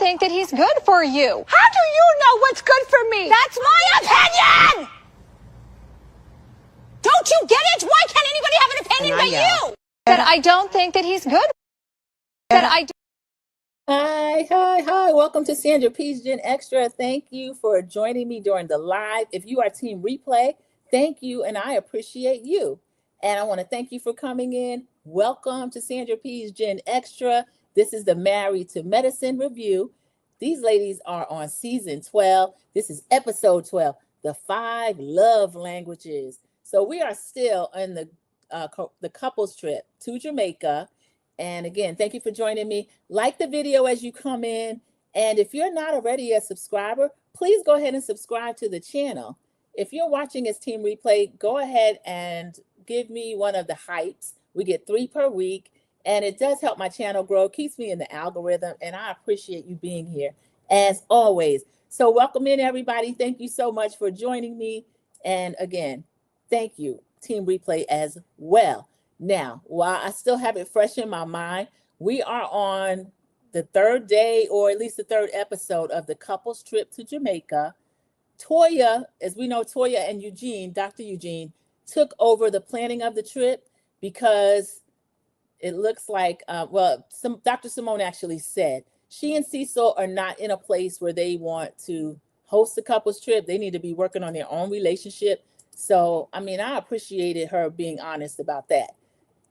think that he's good for you. How do you know what's good for me? That's my opinion! Don't you get it? Why can't anybody have an opinion but you? That I don't think that he's good. That I do. Hi. Welcome to Sandra P's Gen Extra. Thank you for joining me during the live. If you are Team Replay, thank you, and I appreciate you. And I want to thank you for coming in. Welcome to Sandra P's Gen Extra. This is the Married to Medicine review. These ladies are on season 12. This is episode 12, the 5 love languages. So we are still in the couples trip to Jamaica. And again, thank you for joining me. Like the video as you come in. And if you're not already a subscriber, please go ahead and subscribe to the channel. If you're watching as Team Replay, go ahead and give me one of the hypes. We get 3 per week, and it does help my channel grow, keeps me in the algorithm, and I appreciate you being here as always. So welcome in, everybody. Thank you so much for joining me. And again, thank you, Team Replay, as well. Now, while I still have it fresh in my mind, we are on the 3rd day, or at least the 3rd episode of the couples trip to Jamaica. Toya, as we know, Toya and Eugene, Dr. Eugene, took over the planning of the trip because it looks like, Dr. Simone actually said, she and Cecil are not in a place where they want to host a couples trip. They need to be working on their own relationship. So, I appreciated her being honest about that.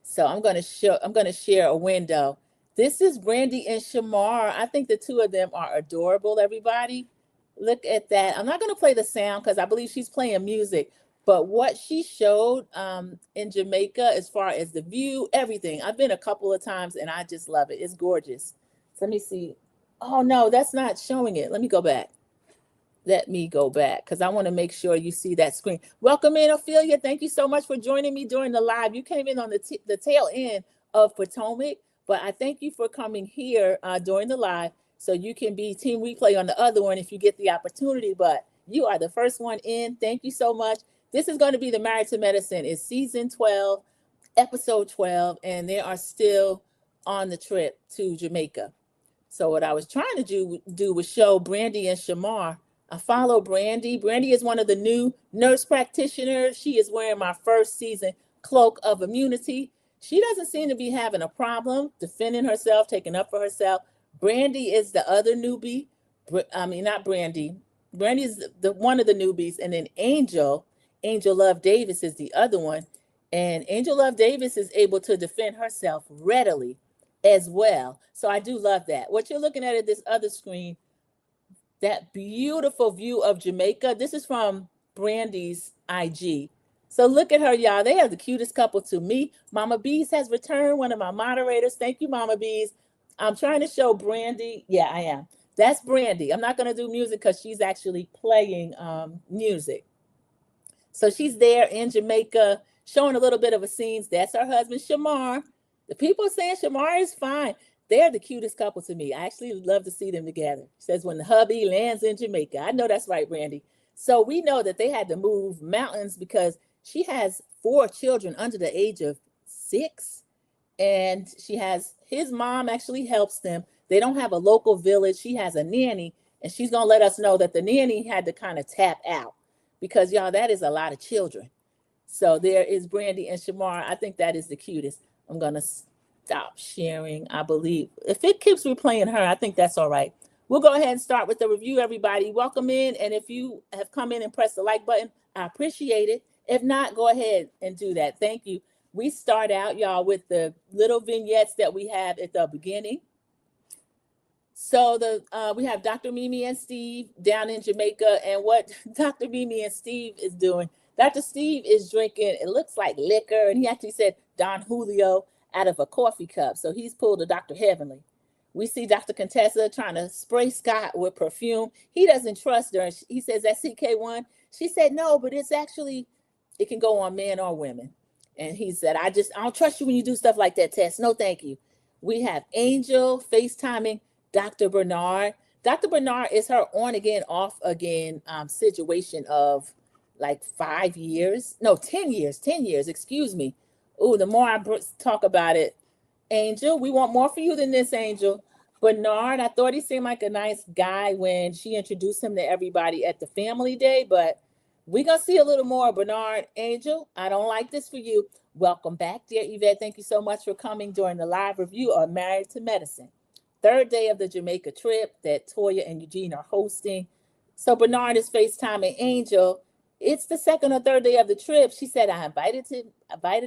So I'm going to share a window. This is Brandy and Shamar. I think the two of them are adorable, everybody. Look at that. I'm not going to play the sound because I believe she's playing music. But what she showed in Jamaica, as far as the view, everything. I've been a couple of times and I just love it. It's gorgeous. So let me see. Oh, no, that's not showing it. Let me go back. Because I want to make sure you see that screen. Welcome in, Ophelia. Thank you so much for joining me during the live. You came in on the tail end of Potomac, but I thank you for coming here during the live so you can be Team Replay on the other one if you get the opportunity, but you are the first one in. Thank you so much. This is going to be the Married to Medicine. It's season 12, episode 12, and they are still on the trip to Jamaica. So what I was trying to do was show Brandy and Shamar. I follow Brandy. Brandy is one of the new nurse practitioners. She is wearing my first season cloak of immunity. She doesn't seem to be having a problem defending herself, taking up for herself. Brandy is the other newbie. Not Brandy. Brandy is the one of the newbies. And then Angel Love Davis is the other one. And Angel Love Davis is able to defend herself readily as well. So I do love that. What you're looking at this other screen, that beautiful view of Jamaica. This is from Brandy's IG. So look at her, y'all. They are the cutest couple to me. Mama Bees has returned, one of my moderators. Thank you, Mama Bees. I'm trying to show Brandy. Yeah, I am. That's Brandy. I'm not going to do music because she's actually playing music. So she's there in Jamaica, showing a little bit of a scene. That's her husband, Shamar. The people are saying Shamar is fine. They're the cutest couple to me. I actually love to see them together. She says when the hubby lands in Jamaica. I know that's right, Brandy. So we know that they had to move mountains because she has 4 children under the age of 6. And his mom actually helps them. They don't have a local village. She has a nanny. And she's going to let us know that the nanny had to kind of tap out because, y'all, that is a lot of children. So there is Brandy and Shamar. I think that is the cutest. I'm going to stop sharing, I believe. If it keeps replaying her, I think that's all right. We'll go ahead and start with the review, everybody. Welcome in. And if you have come in and pressed the like button, I appreciate it. If not, go ahead and do that. Thank you. We start out, y'all, with the little vignettes that we have at the beginning. So we have Dr. Mimi and Steve down in Jamaica. And what Dr. Mimi and Steve is doing, Dr. Steve is drinking, it looks like liquor. And he actually said Don Julio out of a coffee cup. So he's pulled a Dr. Heavenly. We see Dr. Contessa trying to spray Scott with perfume. He doesn't trust her. He says that CK1. She said, no, but it's actually, it can go on men or women. And he said, I don't trust you when you do stuff like that, Tess. No, thank you. We have Angel FaceTiming Dr. Bernard. Dr. Bernard is her on again, off again situation of like 5 years. No, 10 years, excuse me. Oh, the more I talk about it, Angel, we want more for you than this, Angel. Bernard, I thought he seemed like a nice guy when she introduced him to everybody at the family day, but we're going to see a little more. Bernard, Angel, I don't like this for you. Welcome back, dear Yvette. Thank you so much for coming during the live review of Married to Medicine. Third day of the Jamaica trip that Toya and Eugene are hosting. So Bernard is FaceTiming Angel. It's the second or third day of the trip. She said, I invited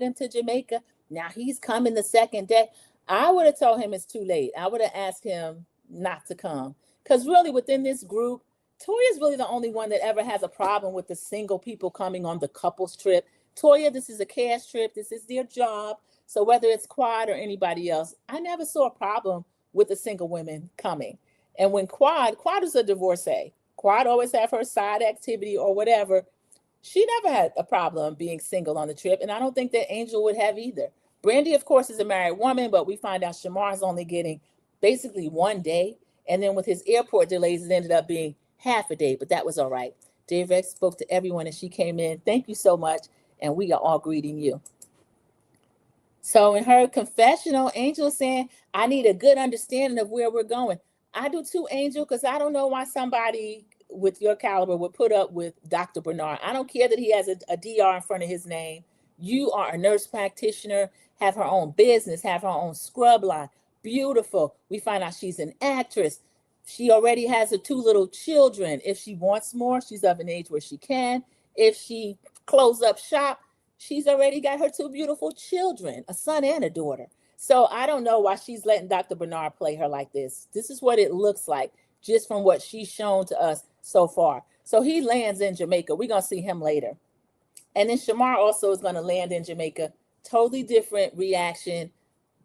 him to Jamaica. Now he's coming the second day. I would have told him it's too late. I would have asked him not to come. Because really within this group, Toya is really the only one that ever has a problem with the single people coming on the couples trip. Toya, this is a cash trip. This is their job. So whether it's Quad or anybody else, I never saw a problem with the single women coming. And when Quad is a divorcee. Quad always have her side activity or whatever. She never had a problem being single on the trip. And I don't think that Angel would have either. Brandy, of course, is a married woman, but we find out Shamar is only getting basically 1 day. And then with his airport delays, it ended up being half a day, but that was all right. Dave Rex spoke to everyone as she came in. Thank you so much. And we are all greeting you. So in her confessional, Angel is saying, I need a good understanding of where we're going. I do too, Angel, because I don't know why somebody with your caliber would put up with Dr. Bernard. I don't care that he has a DR in front of his name. You are a nurse practitioner, have her own business, have her own scrub line. Beautiful. We find out she's an actress. She already has her 2 little children. If she wants more, she's of an age where she can. If she close up shop, she's already got her 2 beautiful children, a son and a daughter. So I don't know why she's letting Dr. Bernard play her like this. This is what it looks like just from what she's shown to us so far. So he lands in Jamaica. We're going to see him later. And then Shamar also is going to land in Jamaica. Totally different reaction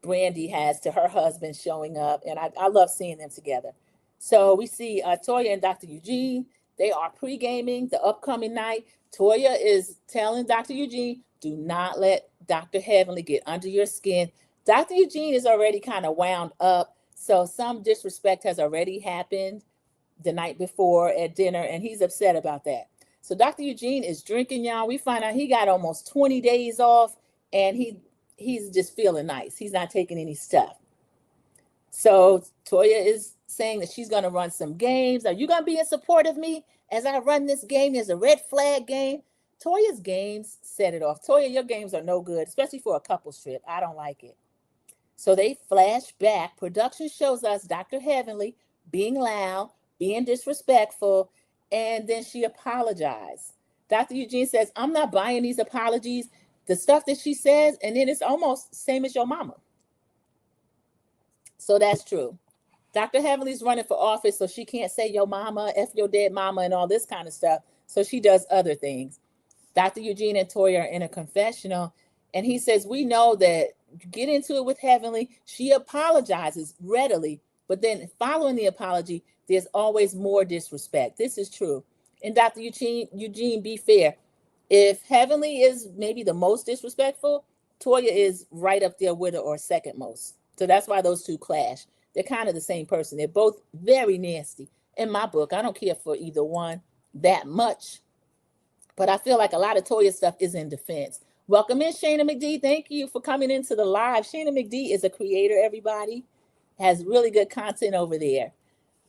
Brandy has to her husband showing up. And I love seeing them together. So we see Toya and Dr. Eugene. They are pre-gaming the upcoming night. Toya is telling Dr. Eugene, do not let Dr. Heavenly get under your skin. Dr. Eugene is already kind of wound up. So some disrespect has already happened the night before at dinner, and he's upset about that. So Dr. Eugene is drinking, y'all. We find out he got almost 20 days off, and he's just feeling nice. He's not taking any stuff. So Toya is saying that she's going to run some games. Are you going to be in support of me as I run this game? There's a red flag game. Toya's games set it off. Toya, your games are no good, especially for a couples trip. I don't like it. So they flash back. Production shows us Dr. Heavenly being loud, being disrespectful, and then she apologized. Dr. Eugene says, I'm not buying these apologies. The stuff that she says, and then it's almost same as your mama. So that's true. Dr. Heavenly's running for office, so she can't say your mama, F your dead mama, and all this kind of stuff. So she does other things. Dr. Eugene and Toya are in a confessional, and he says, we know that you get into it with Heavenly. She apologizes readily, but then following the apology, there's always more disrespect. This is true. And Dr. Eugene, be fair. If Heavenly is maybe the most disrespectful, Toya is right up there with her or second most. So that's why those two clash. They're kind of the same person. They're both very nasty. In my book, I don't care for either one that much. But I feel like a lot of Toya stuff is in defense. Welcome in, Shayna McD. Thank you for coming into the live. Shayna McD is a creator, everybody. Has really good content over there.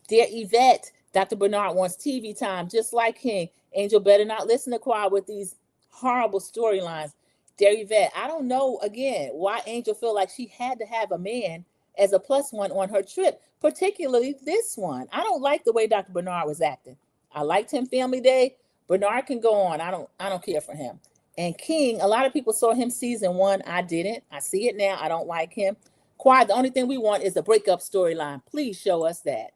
Dear Yvette, Dr. Bernard wants TV time, just like King. Angel better not listen to Quad with these horrible storylines. Dear Yvette, I don't know, again, why Angel feel like she had to have a man as a plus one on her trip, particularly this one. I don't like the way Dr. Bernard was acting. I liked him Family Day. Bernard can go on. I don't care for him. And King, a lot of people saw him season 1. I didn't. I see it now. I don't like him. Quad, the only thing we want is a breakup storyline. Please show us that.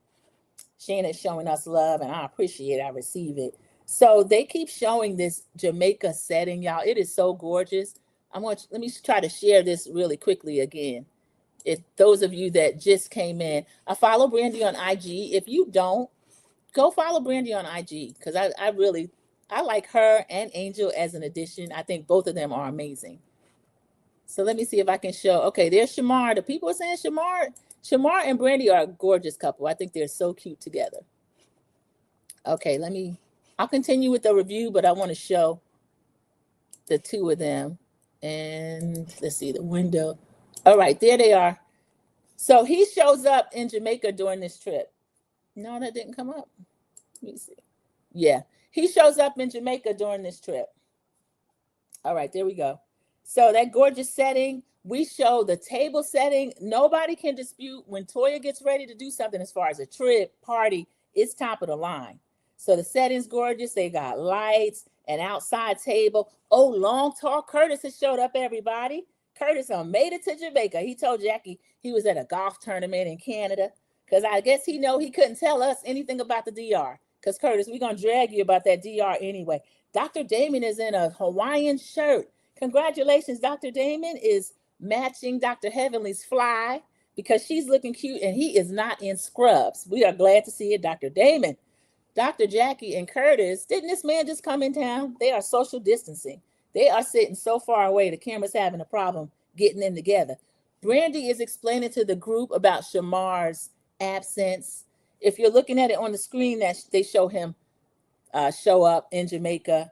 Shannon's showing us love, and I appreciate it. I receive it. So they keep showing this Jamaica setting, y'all. It is so gorgeous. Let me try to share this really quickly again. If those of you that just came in, I follow Brandy on IG. If you don't, go follow Brandy on IG, because I like her and Angel as an addition. I think both of them are amazing. So let me see if I can show. Okay, there's Shamar. The people are saying Shamar and Brandy are a gorgeous couple. I think they're so cute together. Okay, I'll continue with the review, but I want to show the two of them. And let's see the window. All right, there they are. So he shows up in Jamaica during this trip. No, that didn't come up. Let me see. Yeah, he shows up in Jamaica during this trip. All right, there we go. So that gorgeous setting, we show the table setting. Nobody can dispute when Toya gets ready to do something as far as a trip, party, it's top of the line. So the setting's gorgeous. They got lights, an outside table. Oh, long, tall Curtis has showed up, everybody. Curtis made it to Jamaica. He told Jackie he was at a golf tournament in Canada because I guess he know he couldn't tell us anything about the DR. Because, Curtis, we're going to drag you about that DR anyway. Dr. Damon is in a Hawaiian shirt. Congratulations, Dr. Damon is matching Dr. Heavenly's fly because she's looking cute and he is not in scrubs. We are glad to see it, Dr. Damon. Dr. Jackie and Curtis, didn't this man just come in town? They are social distancing. They are sitting so far away, the camera's having a problem getting them together. Brandy is explaining to the group about Shamar's absence. If you're looking at it on the screen, that they show him show up in Jamaica.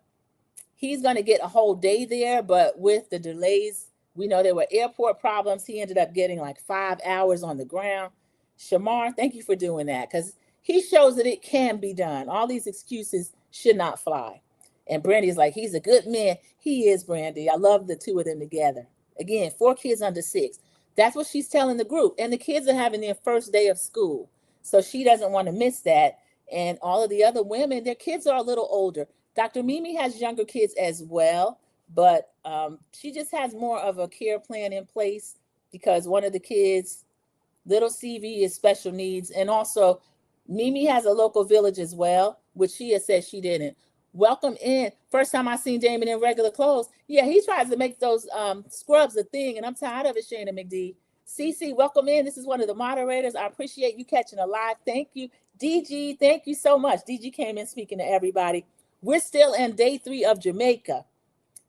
He's going to get a whole day there, but with the delays, we know there were airport problems. He ended up getting like 5 hours on the ground. Shamar, thank you for doing that because he shows that it can be done. All these excuses should not fly. And Brandy's like, he's a good man. He is, Brandy. I love the two of them together. Again, 4 kids under 6. That's what she's telling the group. And the kids are having their first day of school. So she doesn't want to miss that. And all of the other women, their kids are a little older. Dr. Mimi has younger kids as well, but she just has more of a care plan in place because one of the kids, little CV, is special needs. And also, Mimi has a local village as well, which she has said she didn't. Welcome in. First time I seen Damon in regular clothes. Yeah, he tries to make those scrubs a thing, and I'm tired of it, Shana McD. Cece, welcome in. This is one of the moderators. I appreciate you catching a live. Thank you. DG, thank you so much. DG came in speaking to everybody. We're still in day 3 of Jamaica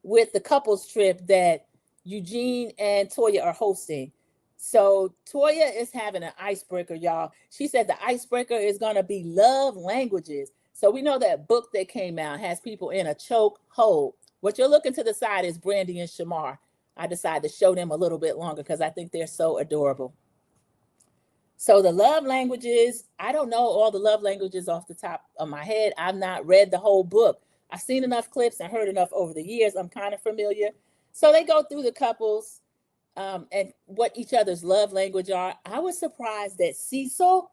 with the couples trip that Eugene and Toya are hosting. So Toya is having an icebreaker, y'all. She said the icebreaker is going to be love languages. So we know that book that came out has people in a choke hold. What you're looking to the side is Brandy and Shamar. I decided to show them a little bit longer because I think they're so adorable. So the love languages, I don't know all the love languages off the top of my head. I've not read the whole book. I've seen enough clips and heard enough over the years. I'm kind of familiar. So they go through the couples and what each other's love language are. I was surprised that Cecil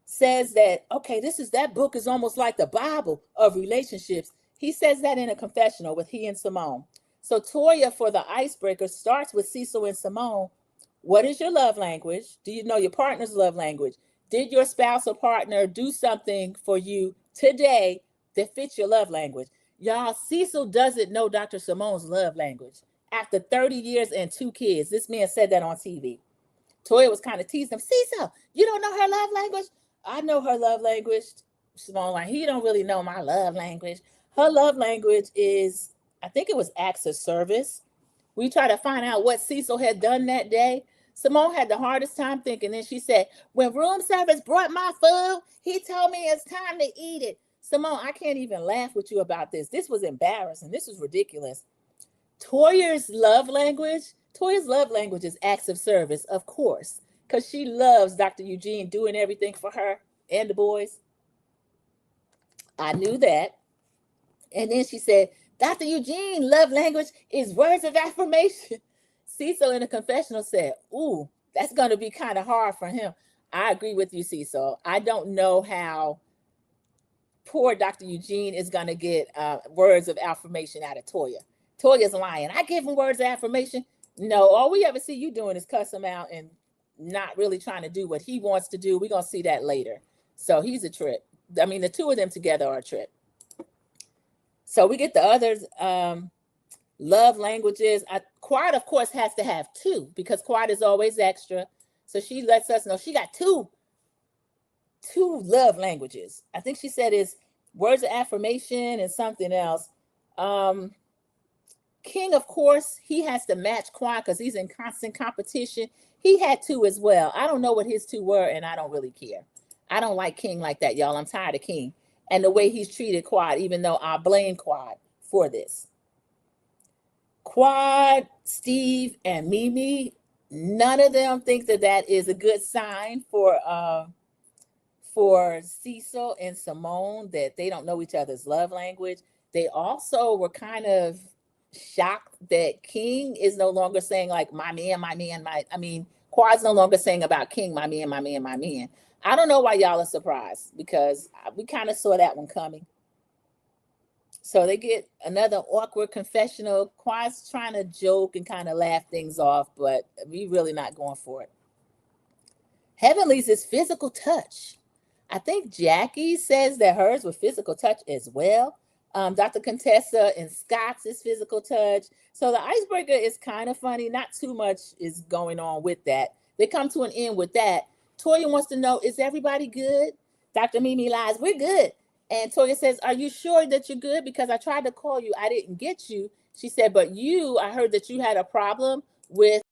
says that, okay, that book is almost like the Bible of relationships. He says that in a confessional with he and Simone. So Toya, for the icebreaker, starts with Cecil and Simone. What is your love language? Do you know your partner's love language? Did your spouse or partner do something for you today that fits your love language? Y'all, Cecil doesn't know Dr. Simone's love language. After 30 years and 2 kids, this man said that on TV. Toya was kind of teasing him. Cecil, you don't know her love language? I know her love language. Simone, like, he don't really know my love language. Her love language is, I think it was acts of service. We tried to find out what Cecil had done that day. Simone had the hardest time thinking. Then she said, when room service brought my food, he told me it's time to eat it. Simone, I can't even laugh with you about this. This was embarrassing. This was ridiculous. Toya's love language is acts of service, of course, because she loves Dr. Eugene doing everything for her and the boys. I knew that. And then she said, Dr. Eugene, love language is words of affirmation. Cecil in the confessional said, ooh, that's going to be kind of hard for him. I agree with you, Cecil. I don't know how poor Dr. Eugene is going to get words of affirmation out of Toya. Toya's lying. I give him words of affirmation. No, all we ever see you doing is cuss him out and not really trying to do what he wants to do. We're going to see that later. So he's a trip. I mean, the two of them together are a trip. So we get the others. Love languages. Quad, of course, has to have 2 because Quad is always extra. So she lets us know she got two love languages. I think she said is words of affirmation and something else. King, of course, he has to match Quad because he's in constant competition. He had 2 as well. I don't know what his 2 were, and I don't really care. I don't like King like that, y'all. I'm tired of King and the way he's treated Quad, even though I blame Quad for this. Quad, Steve, and Mimi, None of them think that that is a good sign for Cecil and Simone, that they don't know each other's love language. They also were kind of shocked that King is no longer saying like my man, my man, my. I mean, Quad's no longer saying about King, my man, my man, my man. I don't know why y'all are surprised, because we kind of saw that one coming. So they get another awkward confessional. Quad's trying to joke and kind of laugh things off, but we really not going for it. Heavenly's is physical touch. I think Jackie says that hers was physical touch as well. Dr. Contessa and Scott's is physical touch. So the icebreaker is kind of funny. Not too much is going on with that. They come to an end with that. Toya wants to know, is everybody good? Dr. Mimi lies, we're good. And Toya says, are you sure that you're good? Because I tried to call you, I didn't get you. She said, but you, I heard that you had a problem with.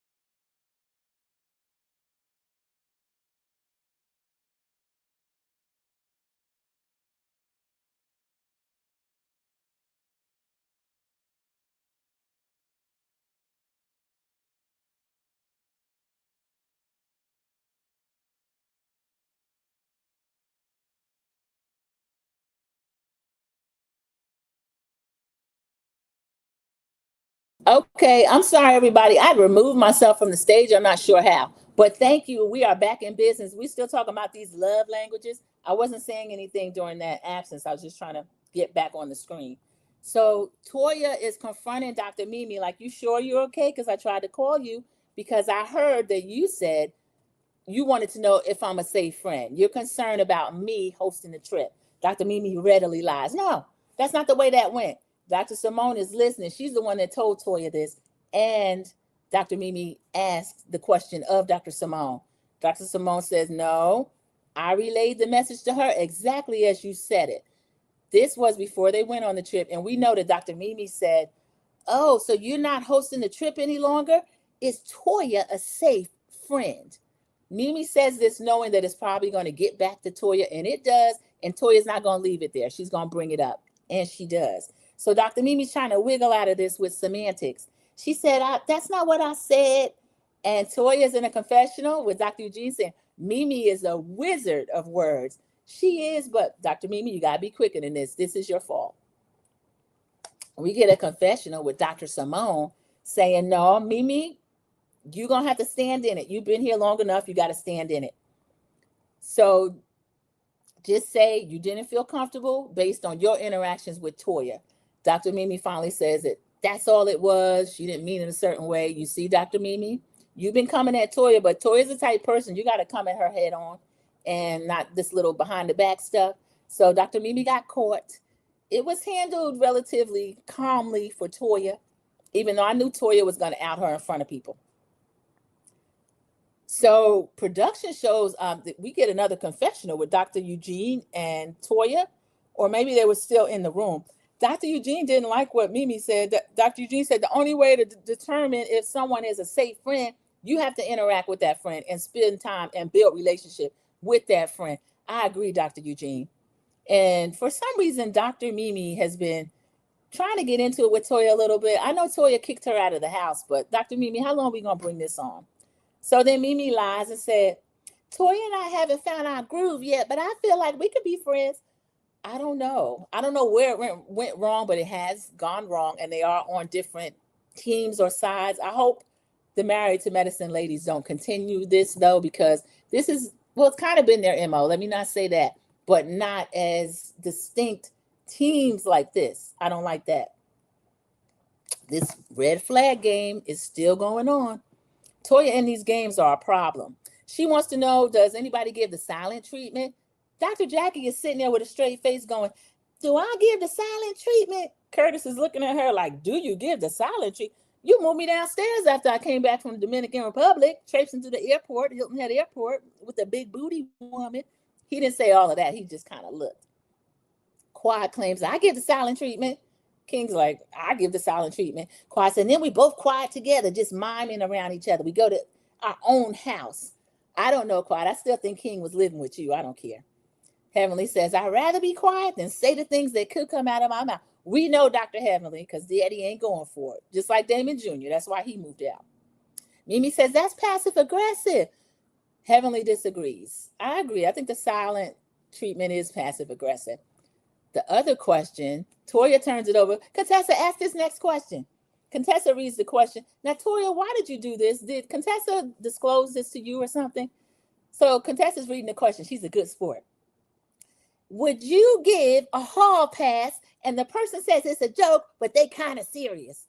Okay, I'm sorry, everybody. I removed myself from the stage. I'm not sure how, but thank you. We are back in business. We still talking about these love languages. I wasn't saying anything during that absence. I was just trying to get back on the screen. So Toya is confronting Dr. Mimi, like, you sure you're okay? Because I tried to call you because I heard that you said you wanted to know if I'm a safe friend. You're concerned about me hosting the trip. Dr. Mimi readily lies. No, that's not the way that went. Dr. Simone is listening. She's the one that told Toya this. And Dr. Mimi asked the question of Dr. Simone. Dr. Simone says, no, I relayed the message to her exactly as you said it. This was before they went on the trip. And we know that Dr. Mimi said, oh, so you're not hosting the trip any longer? Is Toya a safe friend? Mimi says this knowing that it's probably going to get back to Toya, and it does. And Toya's not going to leave it there. She's going to bring it up, and she does. So Dr. Mimi's trying to wiggle out of this with semantics. She said, that's not what I said. And Toya's in a confessional with Dr. Eugene saying, Mimi is a wizard of words. She is, but Dr. Mimi, you got to be quicker than this. This is your fault. We get a confessional with Dr. Simone saying, no, Mimi, you're going to have to stand in it. You've been here long enough. You got to stand in it. So just say you didn't feel comfortable based on your interactions with Toya. Dr. Mimi finally says that that's all it was. She didn't mean it a certain way. You see, Dr. Mimi, you've been coming at Toya, but Toya's the type person you got to come at her head on and not this little behind the back stuff. So Dr. Mimi got caught. It was handled relatively calmly for Toya, even though I knew Toya was going to out her in front of people. So production shows that we get another confessional with Dr. Eugene and Toya, or maybe they were still in the room. Dr. Eugene didn't like what Mimi said. Dr. Eugene said the only way to determine if someone is a safe friend, you have to interact with that friend and spend time and build relationship with that friend. I agree, Dr. Eugene. And for some reason, Dr. Mimi has been trying to get into it with Toya a little bit. I know Toya kicked her out of the house, but Dr. Mimi, how long are we going to bring this on? So then Mimi lies and said, Toya and I haven't found our groove yet, but I feel like we could be friends. I don't know. I don't know where it went wrong, but it has gone wrong, and they are on different teams or sides. I hope the Married to Medicine ladies don't continue this, though, because this is, well, it's kind of been their MO. Let me not say that, but not as distinct teams like this. I don't like that. This red flag game is still going on. Toya in these games are a problem. She wants to know, does anybody give the silent treatment? Dr. Jackie is sitting there with a straight face going, do I give the silent treatment? Curtis is looking at her like, do you give the silent treatment? You moved me downstairs after I came back from the Dominican Republic, traipsing to the airport, Hilton Head Airport, with a big booty woman. He didn't say all of that. He just kind of looked. Quad claims, I give the silent treatment. King's like, I give the silent treatment. Quad said, and then we both quiet together, just miming around each other. We go to our own house. I don't know, Quad. I still think King was living with you. I don't care. Heavenly says, I'd rather be quiet than say the things that could come out of my mouth. We know Dr. Heavenly, because Daddy ain't going for it. Just like Damon Jr. That's why he moved out. Mimi says, that's passive aggressive. Heavenly disagrees. I agree. I think the silent treatment is passive aggressive. The other question, Toya turns it over. Contessa, ask this next question. Contessa reads the question. Now, Toya, why did you do this? Did Contessa disclose this to you or something? So Contessa's reading the question. She's a good sport. Would you give a hall pass and the person says it's a joke, but they kind of serious?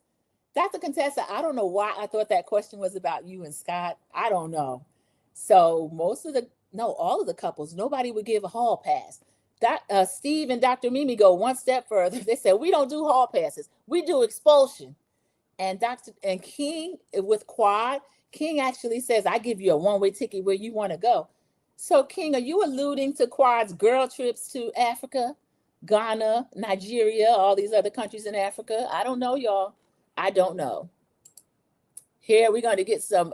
Dr. Contessa, I don't know why I thought that question was about you and Scott. I don't know. So all of the couples, nobody would give a hall pass. Steve and Dr. Mimi go one step further. They said, we don't do hall passes. We do expulsion. And King with Quad, King actually says, I give you a one-way ticket where you want to go. So King, are you alluding to Quad's girl trips to Africa, Ghana, Nigeria, all these other countries in Africa? I don't know, y'all. I don't know. Here we're going to get some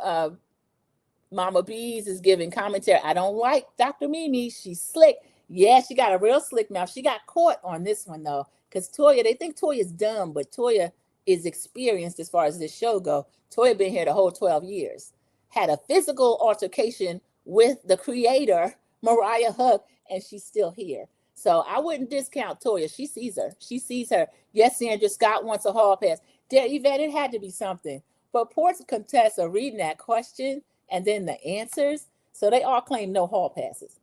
Mama Bees is giving commentary. I don't like Dr. Mimi. She's slick. Yeah, she got a real slick mouth. She got caught on this one, though, because Toya, they think Toya's dumb, but Toya is experienced as far as this show go. Toya been here the whole 12 years. Had a physical altercation with the creator, Mariah Huck, and she's still here. So I wouldn't discount Toya. She sees her. She sees her. Yes, Sandra Scott wants a hall pass. There, Yvette, it had to be something. But poor Contessa reading that question and then the answers. So they all claim no hall passes.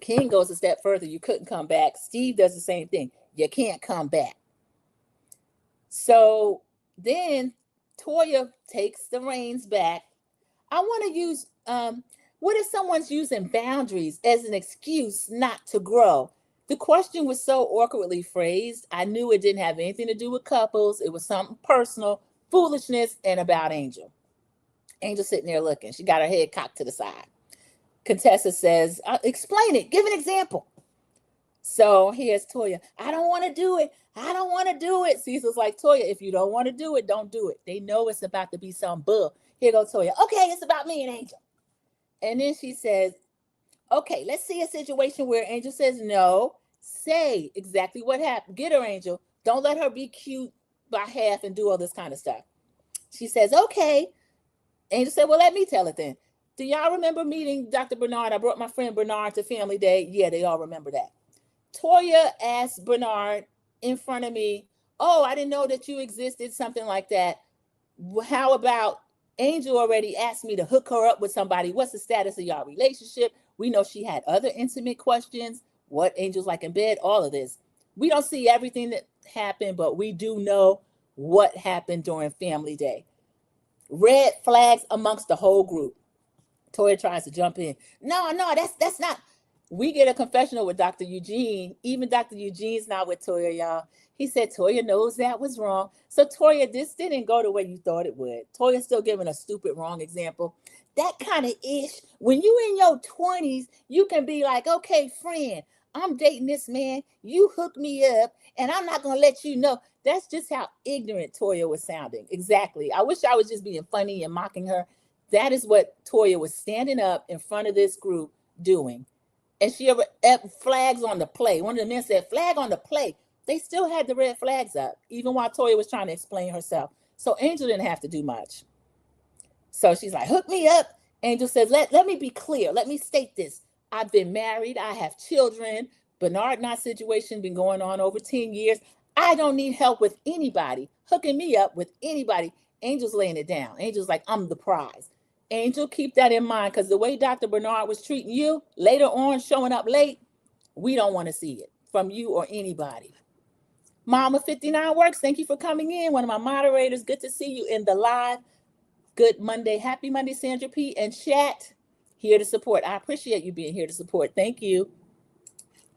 King goes a step further. You couldn't come back. Steve does the same thing. You can't come back. So then Toya takes the reins back. I want to use, what if someone's using boundaries as an excuse not to grow? The question was so awkwardly phrased. I knew it didn't have anything to do with couples. It was something personal, foolishness, and about Angel. Angel sitting there looking. She got her head cocked to the side. Contessa says, explain it. Give an example. So here's Toya. I don't want to do it. I don't want to do it. Cecil's like, Toya, if you don't want to do it, don't do it. They know it's about to be some bull. Here goes Toya. Okay, it's about me and Angel. And then she says, okay, let's see a situation where Angel says no. Say exactly what happened. Get her, Angel. Don't let her be cute by half and do all this kind of stuff. She says, okay. Angel said, well, let me tell it then. Do y'all remember meeting Dr. Bernard? I brought my friend Bernard to Family Day. Yeah, they all remember that. Toya asked Bernard in front of me, oh, I didn't know that you existed, something like that. How about Angel already asked me to hook her up with somebody? What's the status of y'all relationship? We know she had other intimate questions. What Angel's like in bed, all of this. We don't see everything that happened, but we do know what happened during Family Day. Red flags amongst the whole group. Toya tries to jump in. No, that's not. We get a confessional with Dr. Eugene. Even Dr. Eugene's not with Toya, y'all. He said Toya knows that was wrong. So Toya, this didn't go the way you thought it would. Toya's still giving a stupid wrong example. That kind of ish. When you in your 20s, you can be like, okay, friend, I'm dating this man. You hook me up, and I'm not going to let you know. That's just how ignorant Toya was sounding. Exactly. I wish I was just being funny and mocking her. That is what Toya was standing up in front of this group doing. And she flags on the play. One of the men said, flag on the play. They still had the red flags up, even while Toya was trying to explain herself. So Angel didn't have to do much. So she's like, hook me up. Angel says, let me be clear. Let me state this. I've been married. I have children. Bernard and I situation been going on over 10 years. I don't need help with anybody. Hooking me up with anybody. Angel's laying it down. Angel's like, I'm the prize. Angel, keep that in mind, because the way Dr. Bernard was treating you later on, showing up late, we don't want to see it from you or anybody. Mama 59 Works, thank you for coming in. One of my moderators. Good to see you in the live. Good Monday. Happy Monday, Sandra P. And chat, here to support. I appreciate you being here to support. Thank you.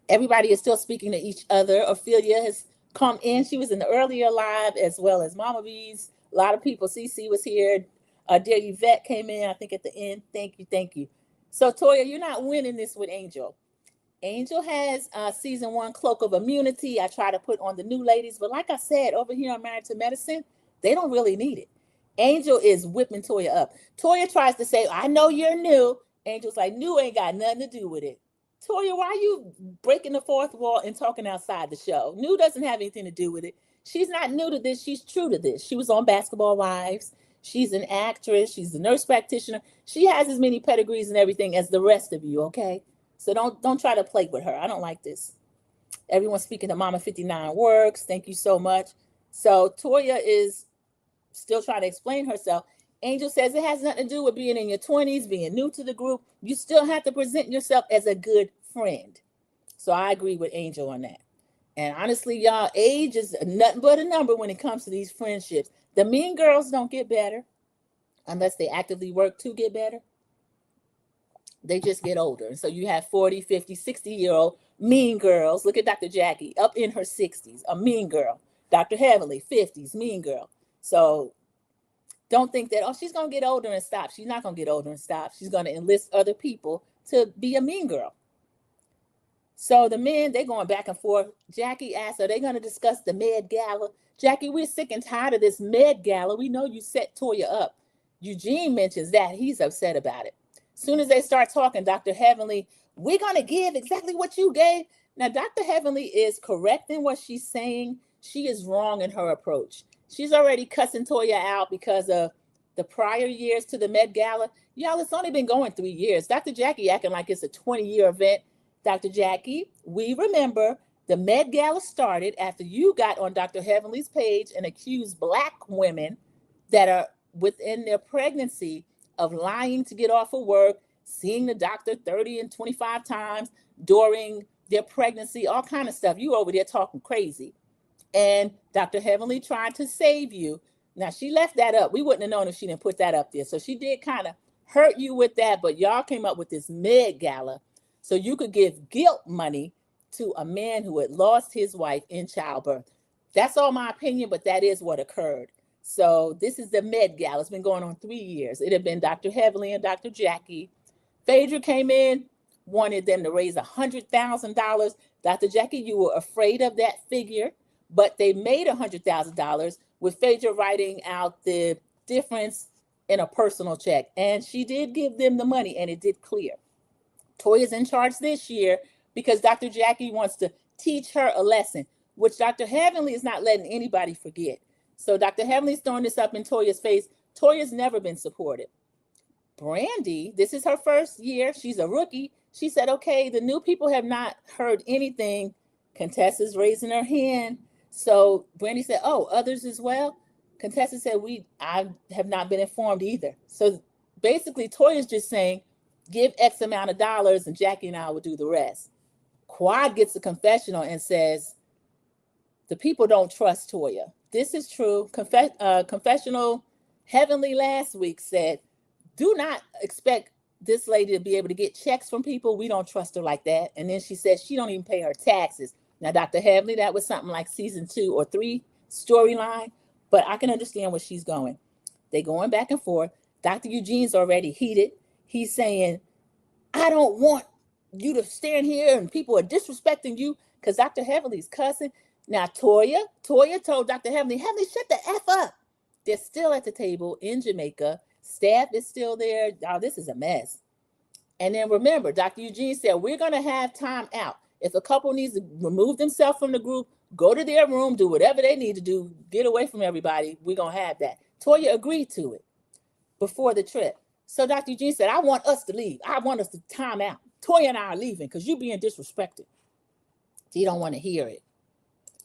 Everybody is still speaking to each other. Ophelia has come in. She was in the earlier live, as well as Mama B's. A lot of people. CC was here. Dear Yvette came in, I think, at the end. Thank you. So, Toya, you're not winning this with Angel. Angel has season 1 cloak of immunity. I try to put on the new ladies, but like I said, over here on Married to Medicine, they don't really need it. Angel is whipping Toya up. Toya tries to say, I know you're new. Angel's like, new ain't got nothing to do with it. Toya, why are you breaking the fourth wall and talking outside the show? New doesn't have anything to do with it. She's not new to this. She's true to this. She was on Basketball Wives. She's an actress. She's a nurse practitioner. She has as many pedigrees and everything as the rest of you, okay? So don't try to play with her. I don't like this. Everyone speaking to Mama 59 works. Thank you so much. So Toya is still trying to explain herself. Angel says it has nothing to do with being in your 20s, being new to the group. You still have to present yourself as a good friend. So I agree with Angel on that. And honestly, y'all, age is nothing but a number when it comes to these friendships. The mean girls don't get better unless they actively work to get better. They just get older. And so you have 40, 50, 60-year-old mean girls. Look at Dr. Jackie, up in her 60s, a mean girl. Dr. Heavenly, 50s, mean girl. So don't think that, oh, she's going to get older and stop. She's not going to get older and stop. She's going to enlist other people to be a mean girl. So the men, they're going back and forth. Jackie asked, are they going to discuss the Med Gala? Jackie, we're sick and tired of this Med Gala. We know you set Toya up. Eugene mentions that. He's upset about it. As soon as they start talking, Dr. Heavenly, we're going to give exactly what you gave. Now, Dr. Heavenly is correct in what she's saying. She is wrong in her approach. She's already cussing Toya out because of the prior years to the Met Gala. Y'all, it's only been going 3 years. Dr. Jackie acting like it's a 20-year event. Dr. Jackie, we remember the Met Gala started after you got on Dr. Heavenly's page and accused Black women that are within their pregnancy of lying to get off of work, seeing the doctor 30 and 25 times during their pregnancy, all kind of stuff. You over there talking crazy. And Dr. Heavenly tried to save you. Now, she left that up. We wouldn't have known if she didn't put that up there. So she did kind of hurt you with that, but y'all came up with this Med Gala so you could give guilt money to a man who had lost his wife in childbirth. That's all my opinion, but that is what occurred. So this is the Med Gala. It's been going on 3 years. It had been Dr. Heavenly and Dr. Jackie. Phaedra came in, wanted them to raise $100,000. Dr. Jackie, you were afraid of that figure, but they made $100,000 with Phaedra writing out the difference in a personal check. And she did give them the money, and it did clear. Toya's in charge this year because Dr. Jackie wants to teach her a lesson, which Dr. Heavenly is not letting anybody forget. So Dr. Heavenly's throwing this up in Toya's face. Toya's never been supported. Brandy, this is her first year. She's a rookie. She said, okay, the new people have not heard anything. Contessa's raising her hand. So Brandy said, oh, others as well? Contessa said, I have not been informed either. So basically, Toya's just saying, give X amount of dollars and Jackie and I will do the rest. Quad gets a confessional and says, the people don't trust Toya. This is true. Confessional Heavenly last week said, do not expect this lady to be able to get checks from people. We don't trust her like that. And then she said she don't even pay her taxes. Now, Dr. Heavenly, that was something like season 2 or 3 storyline, but I can understand where she's going. They going back and forth. Dr. Eugene's already heated. He's saying, I don't want you to stand here and people are disrespecting you because Dr. Heavenly's cussing. Now, Toya told Dr. Heavenly, shut the F up. They're still at the table in Jamaica. Staff is still there. Oh, this is a mess. And then remember, Dr. Eugene said, we're going to have time out. If a couple needs to remove themselves from the group, go to their room, do whatever they need to do, get away from everybody, we're going to have that. Toya agreed to it before the trip. So Dr. Eugene said, I want us to leave. I want us to time out. Toya and I are leaving because you're being disrespected. He don't want to hear it.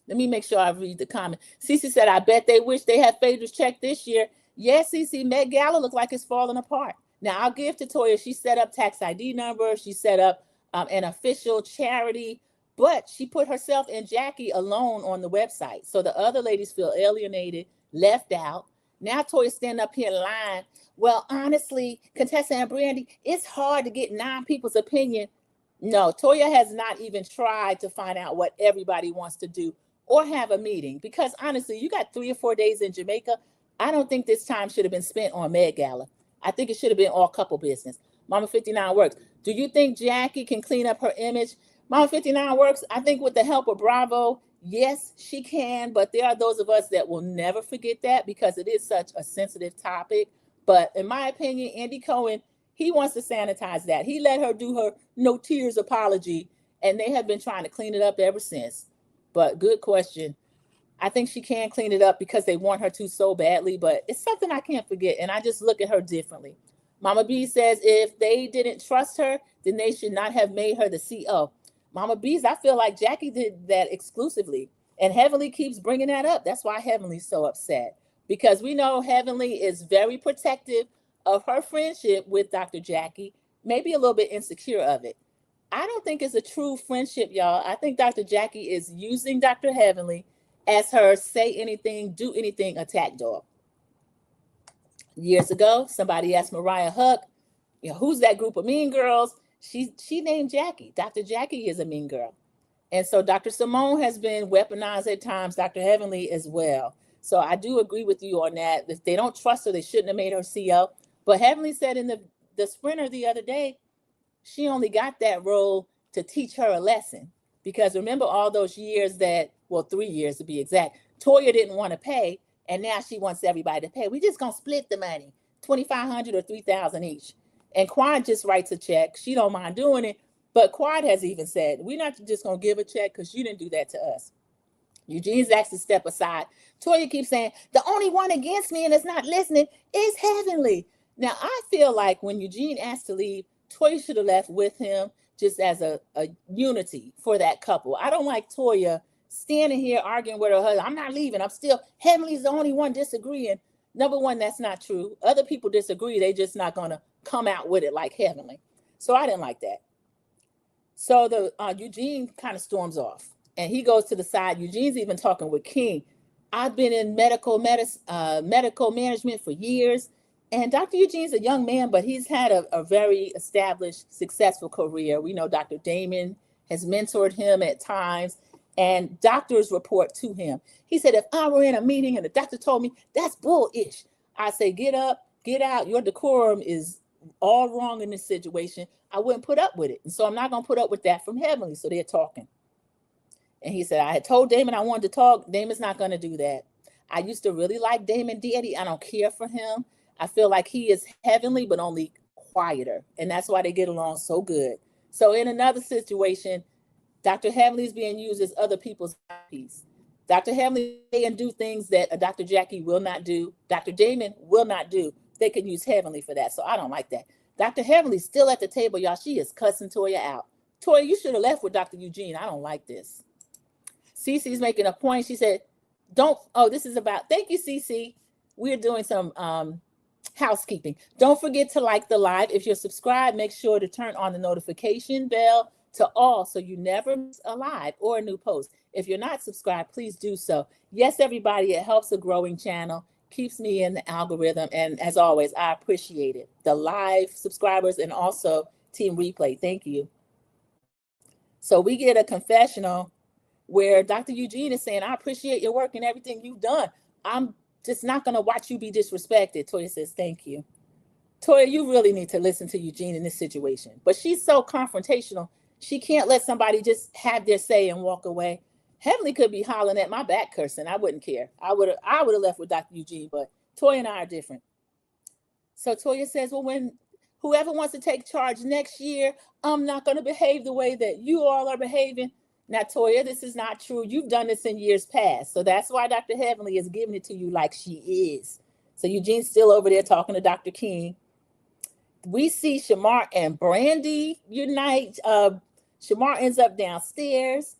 Let me make sure I read the comment. Cece said, I bet they wish they had Phaedra's check this year. Yes, Cece, Met Gala look like it's falling apart. Now, I'll give to Toya. She set up tax ID number. She set up an official charity, but she put herself and Jackie alone on the website. So the other ladies feel alienated, left out. Now Toya stand up here lying. Well, honestly, Contessa and Brandy, it's hard to get 9 people's opinion. No, Toya has not even tried to find out what everybody wants to do or have a meeting because honestly, you got 3 or 4 days in Jamaica. I don't think this time should have been spent on Met Gala. I think it should have been all couple business. Mama 59 works. Do you think Jackie can clean up her image? Mama 59 works. I think with the help of Bravo, yes, she can. But there are those of us that will never forget that because it is such a sensitive topic. But in my opinion, Andy Cohen, he wants to sanitize that. He let her do her no tears apology, and they have been trying to clean it up ever since. But good question. I think she can clean it up because they want her to so badly, but it's something I can't forget. And I just look at her differently. Mama B says if they didn't trust her, then they should not have made her the CO. Mama B's, I feel like Jackie did that exclusively. And Heavenly keeps bringing that up. That's why Heavenly's so upset. Because we know Heavenly is very protective of her friendship with Dr. Jackie, maybe a little bit insecure of it. I don't think it's a true friendship, y'all. I think Dr. Jackie is using Dr. Heavenly as her say anything, do anything attack dog. Years ago, somebody asked Mariah Huck, who's that group of mean girls? She named Jackie. Dr. Jackie is a mean girl. And so Dr. Simone has been weaponized at times, Dr. Heavenly as well. So I do agree with you on that. If they don't trust her, they shouldn't have made her CO. But Heavenly said in the sprinter the other day, she only got that role to teach her a lesson. Because remember all those years 3 years to be exact, Toya didn't want to pay, and now she wants everybody to pay. We just gonna split the money, $2,500 or $3,000 each. And Quad just writes a check. She don't mind doing it, but Quad has even said, we're not just gonna give a check because you didn't do that to us. Eugene's asked to step aside. Toya keeps saying, the only one against me and is not listening is Heavenly. Now, I feel like when Eugene asked to leave, Toya should have left with him just as a unity for that couple. I don't like Toya standing here arguing with her husband. I'm not leaving. Heavenly's the only one disagreeing. Number one, that's not true. Other people disagree. They just not going to come out with it like Heavenly. So I didn't like that. So the Eugene kind of storms off and he goes to the side. Eugene's even talking with King. I've been in medical management for years. And Dr. Eugene's a young man, but he's had a very established, successful career. We know Dr. Damon has mentored him at times, and doctors report to him. He said, if I were in a meeting and the doctor told me, that's bullish, I say, get up, get out. Your decorum is all wrong in this situation. I wouldn't put up with it. And so I'm not going to put up with that from Heavenly. So they're talking. And he said, I had told Damon I wanted to talk. Damon's not going to do that. I used to really like Damon Daddy. I don't care for him. I feel like he is Heavenly, but only quieter. And that's why they get along so good. So in another situation, Dr. Heavenly is being used as other people's piece. Dr. Heavenly can do things that Dr. Jackie will not do. Dr. Damon will not do. They can use Heavenly for that. So I don't like that. Dr. Heavenly's still at the table, y'all. She is cussing Toya out. Toya, you should have left with Dr. Eugene. I don't like this. Cece's making a point. She said, thank you, Cece. We're doing some housekeeping. Don't forget to like the live. If you're subscribed, make sure to turn on the notification bell to all so you never miss a live or a new post. If you're not subscribed, please do so. Yes, everybody, it helps a growing channel, keeps me in the algorithm. And as always, I appreciate it. The live subscribers and also Team Replay. Thank you. So we get a confessional where Dr. Eugene is saying, I appreciate your work and everything you've done. I'm just not going to watch you be disrespected. Toya says, thank you. Toya, you really need to listen to Eugene in this situation. But she's so confrontational. She can't let somebody just have their say and walk away. Heavenly could be hollering at my back cursing. I wouldn't care. I would have left with Dr. Eugene, but Toya and I are different. So Toya says, well, when whoever wants to take charge next year, I'm not going to behave the way that you all are behaving. Now, Toya, this is not true. You've done this in years past. So that's why Dr. Heavenly is giving it to you like she is. So Eugene's still over there talking to Dr. King. We see Shamar and Brandy unite. Shamar ends up downstairs.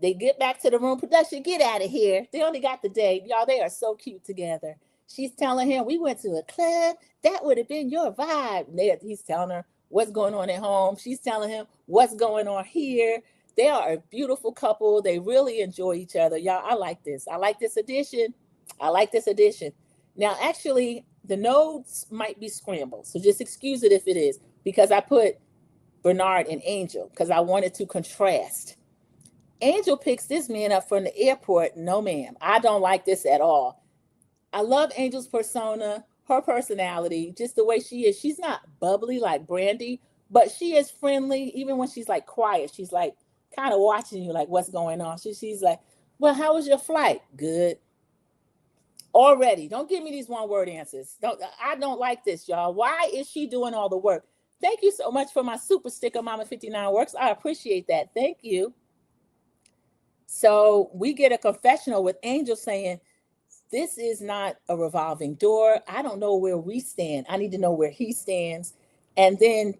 They get back to the room. Production, get out of here. They only got the day. Y'all, they are so cute together. She's telling him, we went to a club. That would have been your vibe. He's telling her what's going on at home. She's telling him what's going on here. They are a beautiful couple. They really enjoy each other. Y'all, I like this. I like this addition. Now, actually, the nodes might be scrambled. So just excuse it if it is, because I put Bernard and Angel because I wanted to contrast. Angel picks this man up from the airport. No, ma'am. I don't like this at all. I love Angel's persona, her personality, just the way she is. She's not bubbly like Brandy, but she is friendly. Even when she's like quiet, she's like kind of watching you like what's going on. She's like, well, how was your flight? Good. Already. Don't give me these one-word answers. I don't like this, y'all. Why is she doing all the work? Thank you so much for my super sticker, Mama 59 Works. I appreciate that. Thank you. So we get a confessional with Angel saying, this is not a revolving door. I don't know where we stand. I need to know where he stands. And then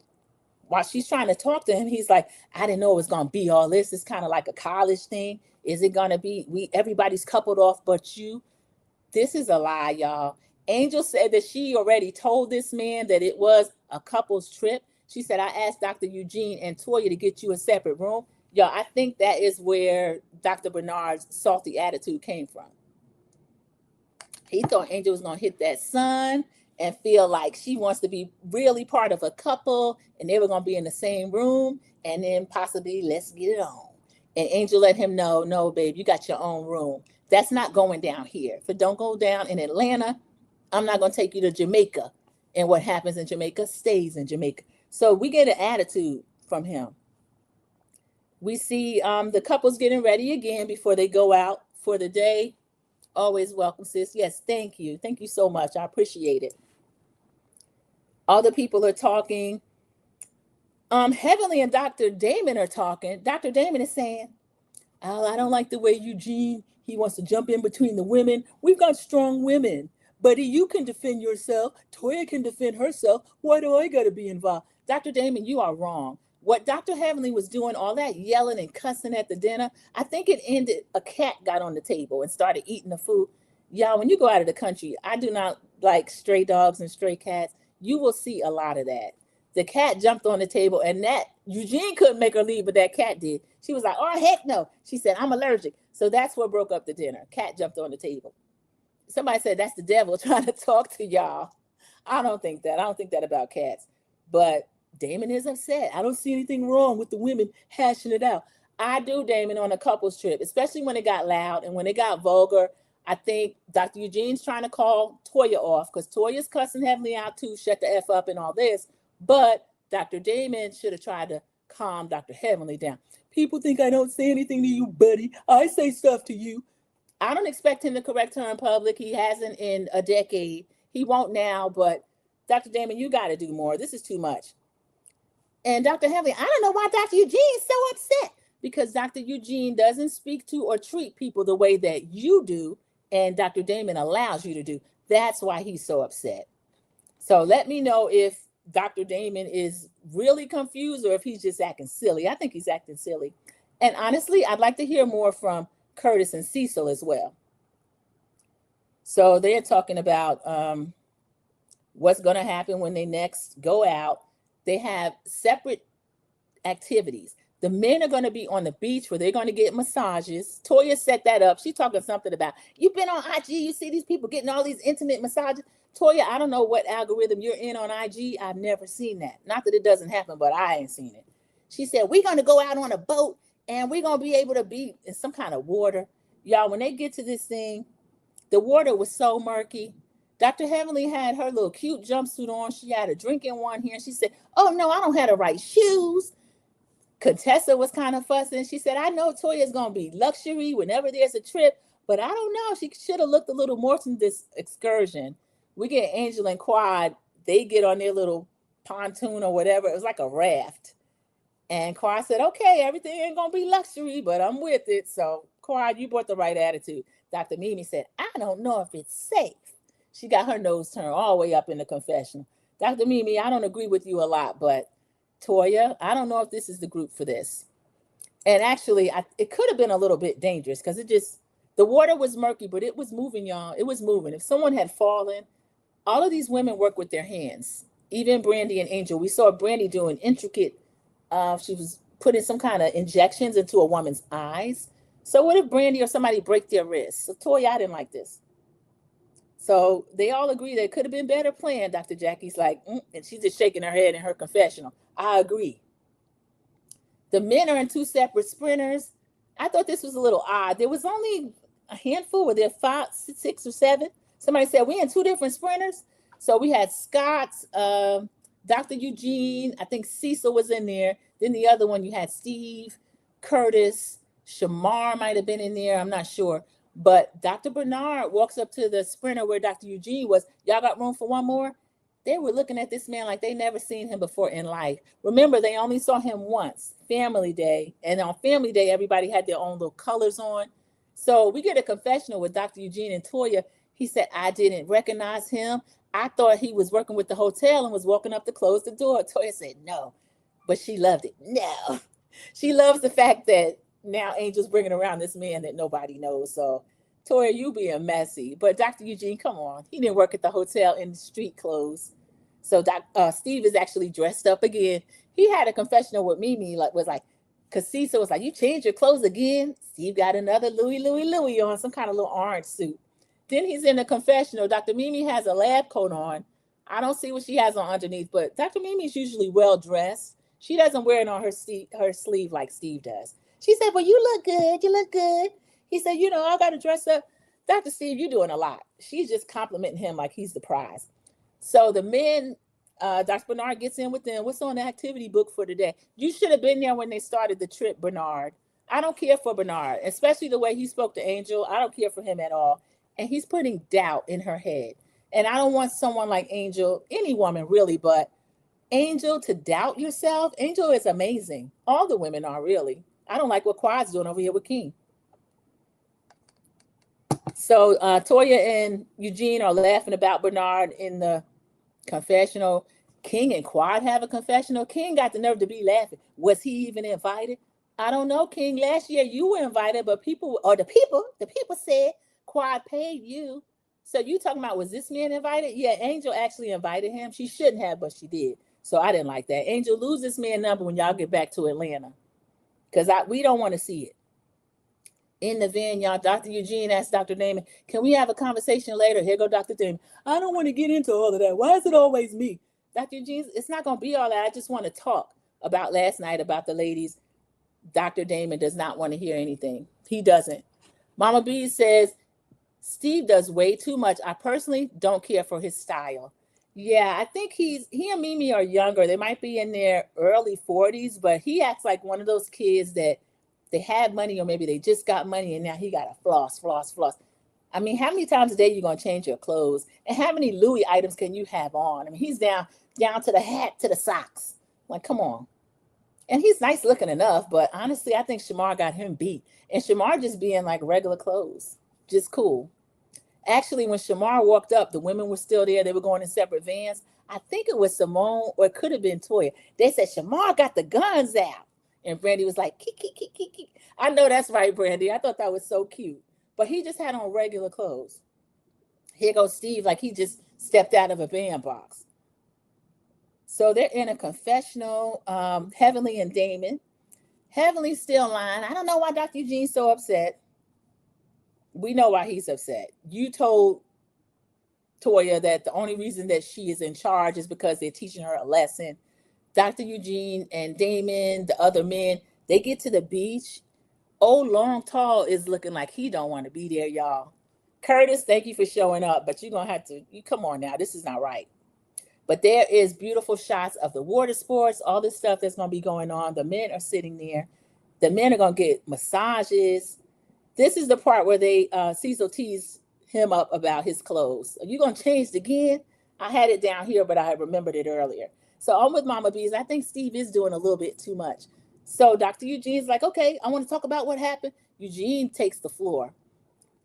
while she's trying to talk to him, he's like, I didn't know it was going to be all this. It's kind of like a college thing. Is it going to be, everybody's coupled off but you? This is a lie, y'all. Angel said that she already told this man that it was a couple's trip. She said, I asked Dr. Eugene and Toya to get you a separate room. Y'all, I think that is where Dr. Bernard's salty attitude came from. He thought Angel was going to hit that son and feel like she wants to be really part of a couple and they were going to be in the same room and then possibly let's get it on. And Angel let him know, no, babe, you got your own room. That's not going down here. If it don't go down in Atlanta, I'm not going to take you to Jamaica. And what happens in Jamaica stays in Jamaica. So we get an attitude from him. We see the couples getting ready again before they go out for the day. Always welcome, sis. Yes, thank you. Thank you so much. I appreciate it. Other people are talking. Heavenly and Dr. Damon are talking. Dr. Damon is saying, oh, I don't like the way Eugene, he wants to jump in between the women. We've got strong women. Buddy, you can defend yourself. Toya can defend herself. Why do I got to be involved? Dr. Damon, you are wrong. What Dr. Heavenly was doing, all that yelling and cussing at the dinner, I think it ended, a cat got on the table and started eating the food. Y'all, when you go out of the country, I do not like stray dogs and stray cats. You will see a lot of that. The cat jumped on the table and that Eugene couldn't make her leave, but that cat did. She was like, oh, heck no. She said, I'm allergic. So that's what broke up the dinner. Cat jumped on the table. Somebody said that's the devil trying to talk to y'all. I don't think that. I don't think that about cats. But Damon is upset. I don't see anything wrong with the women hashing it out. I do, Damon, on a couples trip, especially when it got loud and when it got vulgar. I think Dr. Eugene's trying to call Toya off because Toya's cussing Heavenly out too, shut the F up and all this. But Dr. Damon should have tried to calm Dr. Heavenly down. People think I don't say anything to you, buddy. I say stuff to you. I don't expect him to correct her in public. He hasn't in a decade. He won't now, but Dr. Damon, you got to do more. This is too much. And Dr. Heavenly, I don't know why Dr. Eugene is so upset because Dr. Eugene doesn't speak to or treat people the way that you do and Dr. Damon allows you to do. That's why he's so upset. So let me know if Dr. Damon is really confused or if he's just acting silly. I think he's acting silly. And honestly, I'd like to hear more from Curtis and Cecil as well. So they're talking about what's going to happen when they next go out. They have separate activities. The men are going to be on the beach where they're going to get massages. Toya set that up. She's talking something about, you've been on IG, you see these people getting all these intimate massages. Toya, I don't know what algorithm you're in on IG. I've never seen that. Not that it doesn't happen, but I ain't seen it. She said, we're going to go out on a boat and we're going to be able to be in some kind of water. Y'all, when they get to this thing, the water was so murky. Dr. Heavenly had her little cute jumpsuit on. She had a drink in one here. And she said, oh, no, I don't have the right shoes. Contessa was kind of fussing. She said, I know Toya's going to be luxury whenever there's a trip, but I don't know. She should have looked a little more from this excursion. We get Angel and Quad. They get on their little pontoon or whatever. It was like a raft. And Quad said, okay, everything ain't going to be luxury, but I'm with it. So, Quad, you brought the right attitude. Dr. Mimi said, I don't know if it's safe. She got her nose turned all the way up in the confessional. Dr. Mimi, I don't agree with you a lot, but Toya, I don't know if this is the group for this. And actually, it could have been a little bit dangerous because the water was murky, but it was moving, y'all. It was moving. If someone had fallen, all of these women work with their hands. Even Brandy and Angel. We saw Brandy doing intricate, she was putting some kind of injections into a woman's eyes. So what if Brandy or somebody break their wrists? So Toya, I didn't like this. So they all agree that it could have been better planned. Dr. Jackie's like, and she's just shaking her head in her confessional. I agree. The men are in two separate sprinters. I thought this was a little odd. There was only a handful. Were there 5, 6, or 7? Somebody said, we in 2 different sprinters. So we had Scott, Dr. Eugene. I think Cecil was in there. Then the other one, you had Steve, Curtis, Shamar might have been in there. I'm not sure. But Dr. Bernard walks up to the sprinter where Dr. Eugene was. Y'all got room for one more? They were looking at this man like they never seen him before in life. Remember, they only saw him once, Family Day. And on Family Day, everybody had their own little colors on. So we get a confessional with Dr. Eugene and Toya. He said, I didn't recognize him. I thought he was working with the hotel and was walking up to close the door. Toya said, no, but she loved it. No, she loves the fact that now Angel's bringing around this man that nobody knows. So Toya, you being messy. But Dr. Eugene, come on. He didn't work at the hotel in the street clothes. So Steve is actually dressed up again. He had a confessional with Mimi, because Cecil was like, you changed your clothes again? Steve got another Louis on, some kind of little orange suit. Then he's in the confessional. Dr. Mimi has a lab coat on. I don't see what she has on underneath, but Dr. Mimi is usually well dressed. She doesn't wear it on her sleeve like Steve does. She said, well, you look good. You look good. He said, I got to dress up. Dr. Steve, you're doing a lot. She's just complimenting him like he's the prize. So the men, Dr. Bernard gets in with them. What's on the activity book for today? You should have been there when they started the trip, Bernard. I don't care for Bernard, especially the way he spoke to Angel. I don't care for him at all. And he's putting doubt in her head. And I don't want someone like Angel, any woman really, but Angel, to doubt yourself. Angel is amazing. All the women are really. I don't like what Quad's doing over here with King. So Toya and Eugene are laughing about Bernard in the confessional. King and Quad have a confessional. King got the nerve to be laughing. Was he even invited? I don't know, King. Last year you were invited, but the people said Quad paid you. So you talking about, was this man invited? Yeah, Angel actually invited him. She shouldn't have, but she did. So I didn't like that. Angel, lose this man number when y'all get back to Atlanta, because we don't want to see it. In the van, y'all, Dr. Eugene asked Dr. Damon, can we have a conversation later? Here go Dr. Damon. I don't want to get into all of that. Why is it always me? Dr. Eugene, it's not going to be all that. I just want to talk about last night about the ladies. Dr. Damon does not want to hear anything. He doesn't. Mama B says, Steve does way too much. I personally don't care for his style. Yeah, I think he and Mimi are younger. They might be in their early 40s, but he acts like one of those kids that they have money, or maybe they just got money and now he got to floss. I mean, how many times a day you going to change your clothes? And how many Louis items can you have on? I mean, he's down to the hat, to the socks. Like, come on. And he's nice looking enough, but honestly, I think Shamar got him beat. And Shamar just being like regular clothes, just cool. Actually, when Shamar walked up, the women were still there. They were going in separate vans. I think it was Simone, or it could have been Toya. They said, Shamar got the guns out. And Brandy was like, kick. I know that's right, Brandy. I thought that was so cute. But he just had on regular clothes. Here goes Steve, like he just stepped out of a bandbox. So they're in a confessional, Heavenly and Damon. Heavenly's still lying. I don't know why Dr. Eugene's so upset. We know why he's upset. You told Toya that the only reason that she is in charge is because they're teaching her a lesson. Dr. Eugene and Damon, the other men, they get to the beach. Old Long Tall is looking like he don't want to be there, y'all. Curtis, thank you for showing up, but you're going to have to, come on now. This is not right. But there is beautiful shots of the water sports, all this stuff that's going to be going on. The men are sitting there. The men are going to get massages. This is the part where Cecil teased him up about his clothes. Are you going to change it again? I had it down here, but I remembered it earlier. So I'm with Mama Bees. I think Steve is doing a little bit too much. So Dr. Eugene's like, okay, I want to talk about what happened. Eugene takes the floor.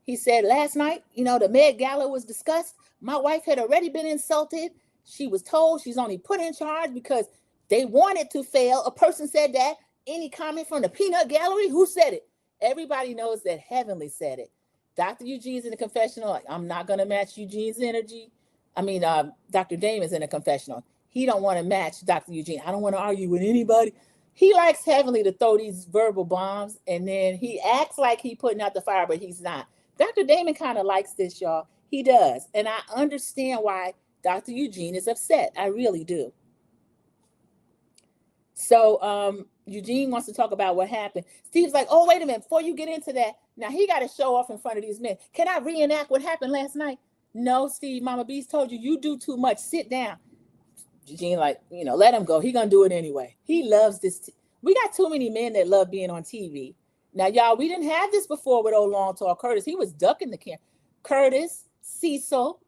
He said, last night, the Met Gala was discussed. My wife had already been insulted. She was told she's only put in charge because they wanted to fail. A person said that. Any comment from the peanut gallery? Who said it? Everybody knows that Heavenly said it. Dr. Eugene's in the confessional. Like, I'm not going to match Eugene's energy. Dr. Damon's in a confessional. He don't want to match Dr. Eugene. I don't want to argue with anybody. He likes Heavenly to throw these verbal bombs, and then he acts like he's putting out the fire, but he's not. Dr. Damon kind of likes this, y'all. He does. And I understand why Dr. Eugene is upset. I really do. So Eugene wants to talk about what happened. Steve's like, oh, wait a minute. Before you get into that, now he got to show off in front of these men. Can I reenact what happened last night? No, Steve, Mama Beast told you do too much. Sit down. Eugene, let him go. He gonna do it anyway. He loves this. We got too many men that love being on TV. Now, y'all, we didn't have this before with old Long Tall Curtis. He was ducking the camera. Curtis, Cecil,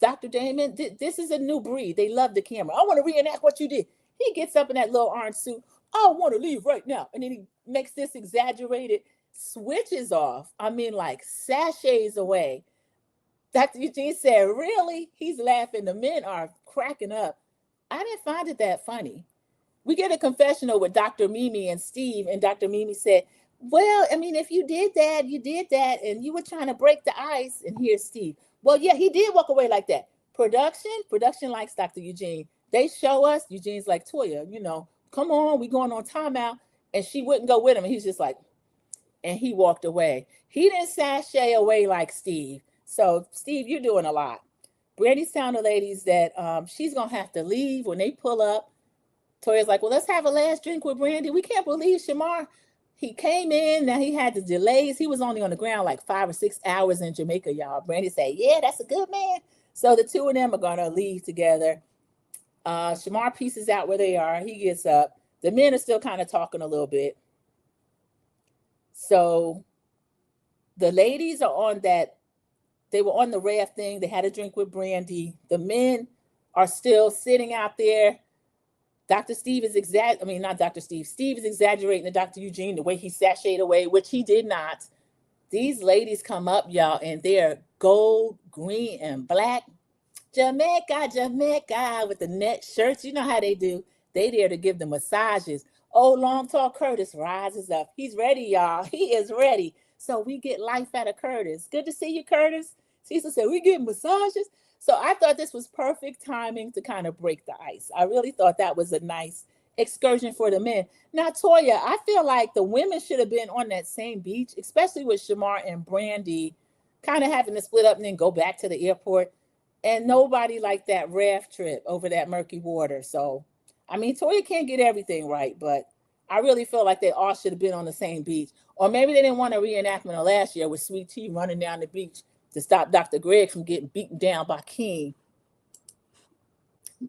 Dr. Damon, this is a new breed. They love the camera. I want to reenact what you did. He gets up in that little orange suit. I want to leave right now. And then he makes this exaggerated, switches off. I mean, like sachets away. Dr. Eugene said, really? He's laughing. The men are cracking up. I didn't find it that funny. We get a confessional with Dr. Mimi and Steve, and Dr. Mimi said, well, I mean, if you did that, and you were trying to break the ice. And here's Steve. Well, yeah, he did walk away like that. Production likes Dr. Eugene. They show us, Eugene's like, Toya, come on, we going on timeout. And she wouldn't go with him. And he's just like, and he walked away. He didn't sashay away like Steve. So, Steve, you're doing a lot. Brandy's telling the ladies that she's going to have to leave when they pull up. Toya's like, well, let's have a last drink with Brandy. We can't believe Shamar. He came in. Now he had the delays. He was only on the ground like 5 or 6 hours in Jamaica, y'all. Brandy said, yeah, that's a good man. So the two of them are going to leave together. Shamar pieces out where they are. He gets up. The men are still kind of talking a little bit. So the ladies are on that. They were on the raft thing. They had a drink with Brandy. The men are still sitting out there. Steve is exaggerating to Dr. Eugene the way he sashayed away, which he did not. These ladies come up, y'all, and they're gold, green, and black. Jamaica, with the net shirts. You know how they do. They there to give the massages. Oh, Long Tall Curtis rises up. He's ready, y'all. He is ready. So we get life out of Curtis. Good to see you, Curtis. Cecil said, we get massages. So I thought this was perfect timing to kind of break the ice. I really thought that was a nice excursion for the men. Now, Toya, I feel like the women should have been on that same beach, especially with Shamar and Brandy kind of having to split up and then go back to the airport. And nobody liked that raft trip over that murky water. So, I mean, Toya can't get everything right, but I really feel like they all should have been on the same beach. Or maybe they didn't want a reenactment of last year with Sweet Tea running down the beach to stop Dr. Greg from getting beaten down by King.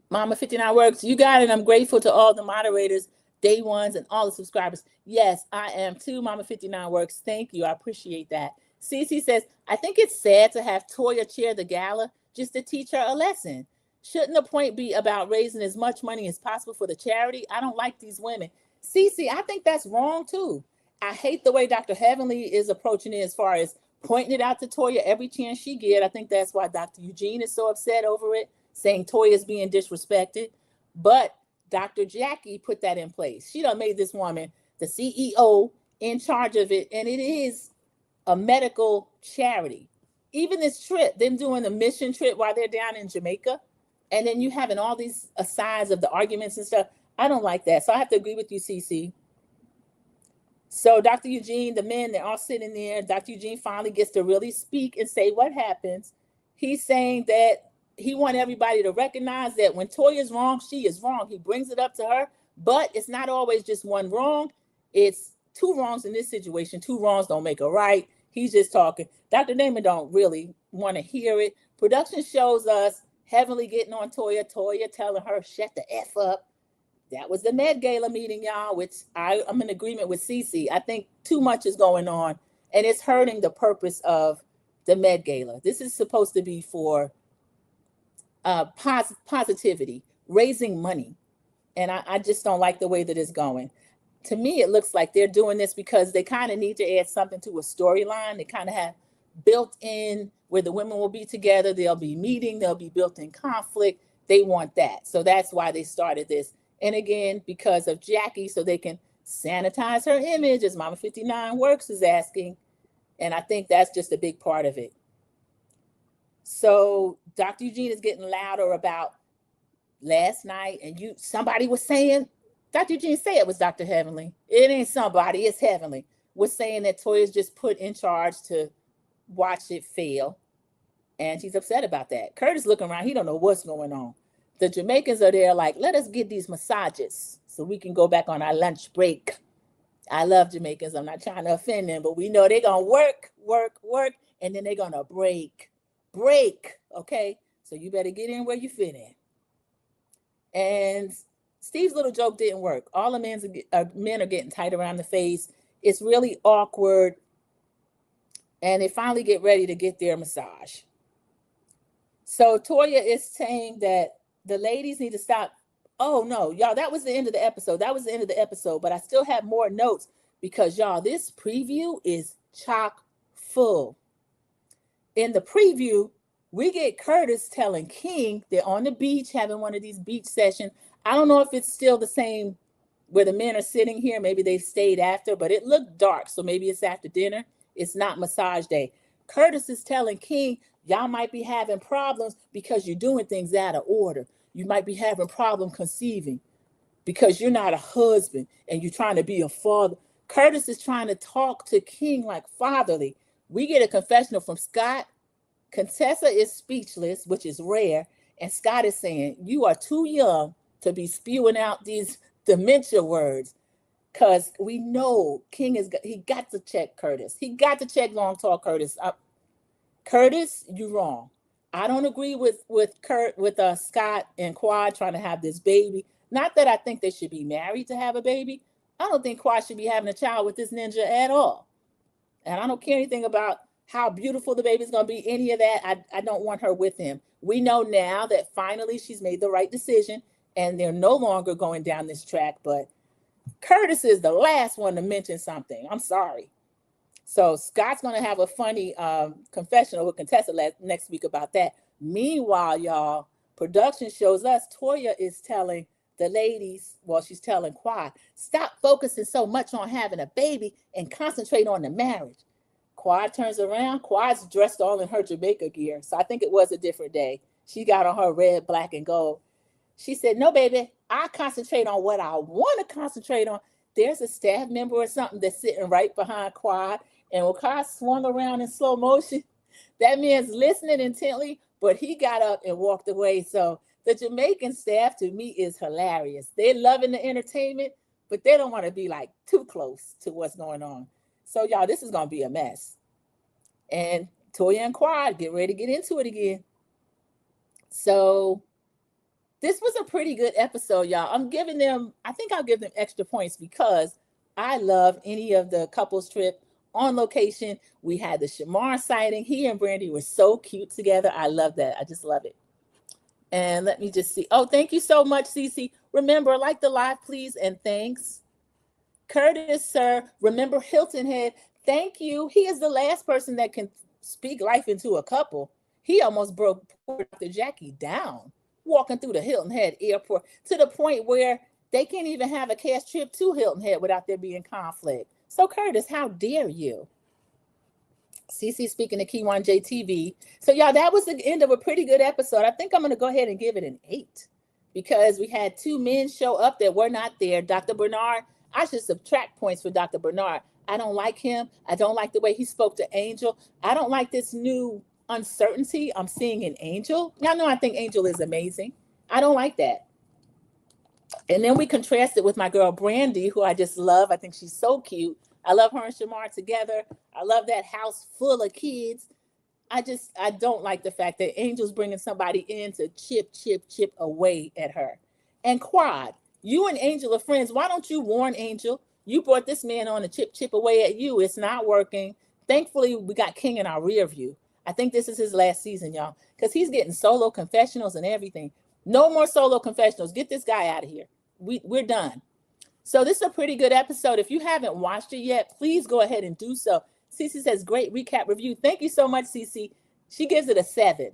Mama 59 Works, you got it. I'm grateful to all the moderators, day ones, and all the subscribers. Yes, I am too, Mama 59 Works. Thank you. I appreciate that. Cece says, I think it's sad to have Toya chair the gala just to teach her a lesson. Shouldn't the point be about raising as much money as possible for the charity? I don't like these women. Cece, I think that's wrong too. I hate the way Dr. Heavenly is approaching it as far as pointing it out to Toya every chance she get. I think that's why Dr. Eugene is so upset over it, saying Toya is being disrespected. But Dr. Jackie put that in place. She done made this woman the CEO in charge of it, and it is a medical charity. Even this trip, them doing a mission trip while they're down in Jamaica, and then you having all these asides of the arguments and stuff. I don't like that. So I have to agree with you, Cece. So Dr. Eugene, the men, they're all sitting there. Dr. Eugene finally gets to really speak and say what happens. He's saying that he wants everybody to recognize that when Toya is wrong, she is wrong. He brings it up to her, but it's not always just one wrong. It's two wrongs in this situation. Two wrongs don't make a right. He's just talking. Dr. Damon don't really want to hear it. Production shows us Heavenly getting on Toya telling her, shut the F up. That was the Med Gala meeting, y'all, which I'm in agreement with Cece. I think too much is going on, and it's hurting the purpose of the Med Gala. This is supposed to be for positivity, raising money, and I just don't like the way that it's going. To me, it looks like they're doing this because they kind of need to add something to a storyline. They kind of have built in where the women will be together. They'll be meeting. They'll be built in conflict. They want that. So that's why they started this. And again, because of Jackie, so they can sanitize her image, as Mama 59 Works is asking. And I think that's just a big part of it. So Dr. Eugene is getting louder about last night. And somebody was saying, Dr. Eugene, say it was Dr. Heavenly. It ain't somebody, it's Heavenly. Was saying that Toya's just put in charge to watch it fail. And she's upset about that. Curtis looking around, he don't know what's going on. The Jamaicans are there like, let us get these massages so we can go back on our lunch break. I love Jamaicans. I'm not trying to offend them, but we know they're going to work, and then they're going to break. Okay? So you better get in where you fit in. And Steve's little joke didn't work. All the men are getting tight around the face. It's really awkward. And they finally get ready to get their massage. So Toya is saying that the ladies need to stop. Oh no, y'all, that was the end of the episode. That was the end of the episode, but I still have more notes because y'all, this preview is chock full. In the preview, we get Curtis telling King they're on the beach having one of these beach sessions. I don't know if it's still the same where the men are sitting here. Maybe they stayed after, but it looked dark. So maybe it's after dinner. It's not massage day. Curtis is telling King, y'all might be having problems because you're doing things out of order. You might be having problem conceiving because you're not a husband and you're trying to be a father. Curtis is trying to talk to King like fatherly. We get a confessional from Scott. Contessa is speechless, which is rare. And Scott is saying, you are too young to be spewing out these dementia words. Because we know King he got to check Curtis. He got to check Long Tall Curtis. Curtis, you're wrong. I don't agree with Scott and Quad trying to have this baby. Not that I think they should be married to have a baby. I don't think Quad should be having a child with this ninja at all. And I don't care anything about how beautiful the baby's going to be, any of that. I don't want her with him. We know now that finally she's made the right decision and they're no longer going down this track. But Curtis is the last one to mention something. I'm sorry. So Scott's going to have a funny confessional with Contessa next week about that. Meanwhile, y'all, production shows us Toya is telling the ladies, well, she's telling Quad, stop focusing so much on having a baby and concentrate on the marriage. Quad turns around. Quad's dressed all in her Jamaica gear. So I think it was a different day. She got on her red, black, and gold. She said, no, baby, I concentrate on what I want to concentrate on. There's a staff member or something that's sitting right behind Quad. And when Quad swung around in slow motion, that man's listening intently, but he got up and walked away. So the Jamaican staff to me is hilarious. They're loving the entertainment, but they don't want to be like too close to what's going on. So y'all, this is going to be a mess. And Toya and Quad get ready to get into it again. So this was a pretty good episode, y'all. I think I'll give them extra points because I love any of the couples trip on location. We had the Shamar sighting. He and Brandy were so cute together. I love that. I just love it. And let me just see. Oh, thank you so much, Cece. Remember, like the live, please, and thanks. Curtis, sir. Remember Hilton Head. Thank you. He is the last person that can speak life into a couple. He almost broke Dr. Jackie down walking through the Hilton Head airport to the point where they can't even have a cash trip to Hilton Head without there being conflict. So Curtis, how dare you? CC speaking to Key1 JTV. So y'all, that was the end of a pretty good episode. I think I'm going to go ahead and give it an 8 because we had 2 men show up that were not there. Dr. Bernard, I should subtract points for Dr. Bernard. I don't like him. I don't like the way he spoke to Angel. I don't like this new uncertainty I'm seeing in Angel. Y'all know I think Angel is amazing. I don't like that. And then we contrast it with my girl Brandy, who I just love. I think she's so cute. I love her and Shamar together. I love that house full of kids. I don't like the fact that Angel's bringing somebody in to chip away at her. And Quad, you and Angel are friends. Why don't you warn Angel? You brought this man on to chip away at you. It's not working. Thankfully, we got King in our rear view. I think this is his last season, y'all, because he's getting solo confessionals and everything. No more solo confessionals. Get this guy out of here. We're done. So this is a pretty good episode. If you haven't watched it yet, please go ahead and do so. Cece says, great recap review. Thank you so much, Cece. She gives it a 7.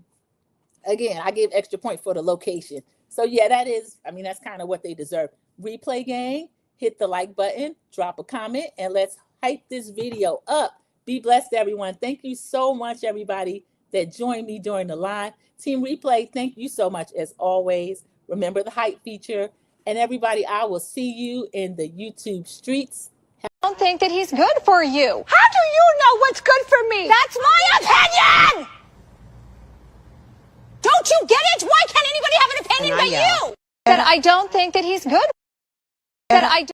Again, I gave extra point for the location. So yeah, that's kind of what they deserve. Replay gang, hit the like button, drop a comment, and let's hype this video up. Be blessed, everyone. Thank you so much, everybody that joined me during the live. Team Replay, thank you so much as always. Remember the hype feature. And everybody, I will see you in the YouTube streets. I don't think that he's good for you. How do you know what's good for me? That's my opinion! Don't you get it? Why can't anybody have an opinion but you? That I don't think that he's good. That I